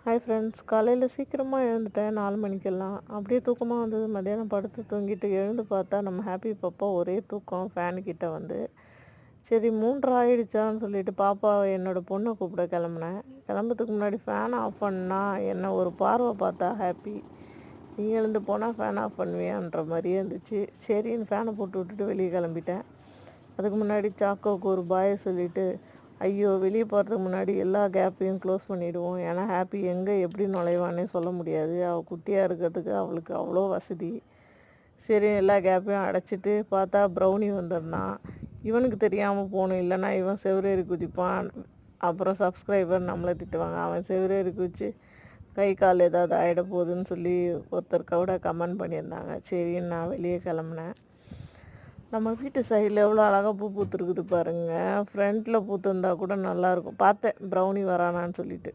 Hi friends, காலையில் சீக்கிரமாக எழுந்துட்டேன் 4 மணிக்கெல்லாம். அப்படியே தூக்கமாக வந்தது. மத்தியானம் படுத்து தூங்கிட்டு எழுந்து பார்த்தா நம்ம ஹாப்பி பாப்பா ஒரே தூக்கம் ஃபேனுக்கிட்ட வந்து. சரி 3:30 ஆயிடுச்சான்னு சொல்லிட்டு பாப்பா என்னோடய பொண்ணை கூப்பிட கிளம்புனேன். கிளம்புறதுக்கு முன்னாடி ஃபேன் ஆஃப் பண்ணால் என்ன ஒரு பார்வை பார்த்தா ஹாப்பி. நீ எழுந்து போனால் ஃபேன் ஆஃப் பண்ணுவியான்ற மாதிரியே இருந்துச்சு. சரின்னு ஃபேனை போட்டு விட்டுட்டு வெளியே கிளம்பிட்டேன். அதுக்கு முன்னாடி சாக்கோவுக்கு ஒரு பாயை சொல்லிவிட்டு ஐயோ வெளியே போகிறதுக்கு முன்னாடி எல்லா கேப்பையும் க்ளோஸ் பண்ணிவிடுவோம். ஏன்னா ஹாப்பி எங்கே எப்படி நுழைவானே சொல்ல முடியாது. அவள் குட்டியாக இருக்கிறதுக்கு அவளுக்கு அவ்வளோ வசதி. சரி எல்லா கேப்பையும் அடைச்சிட்டு பார்த்தா ப்ரௌனி வந்துருந்தான். இவனுக்கு தெரியாமல் போகணும், இல்லைன்னா இவன் செவரேறி குதிப்பான். அப்புறம் சப்ஸ்கிரைபர் நம்மளை திட்டுவாங்க. அவன் செவரேறி குதிச்சு கை கால் ஏதாவது ஆகிட போகுதுன்னு சொல்லி ஒருத்தர் கூட கமெண்ட் பண்ணியிருந்தாங்க. சரின்னு நான் வெளியே கிளம்புனேன். நம்ம வீட்டு சைடில் எவ்வளோ அழகாக பூ பூத்துருக்குது பாருங்கள். ஃப்ரண்ட்டில் பூத்துருந்தா கூட நல்லாயிருக்கும். பார்த்தேன் ப்ரௌனி வரானான்னு சொல்லிட்டு.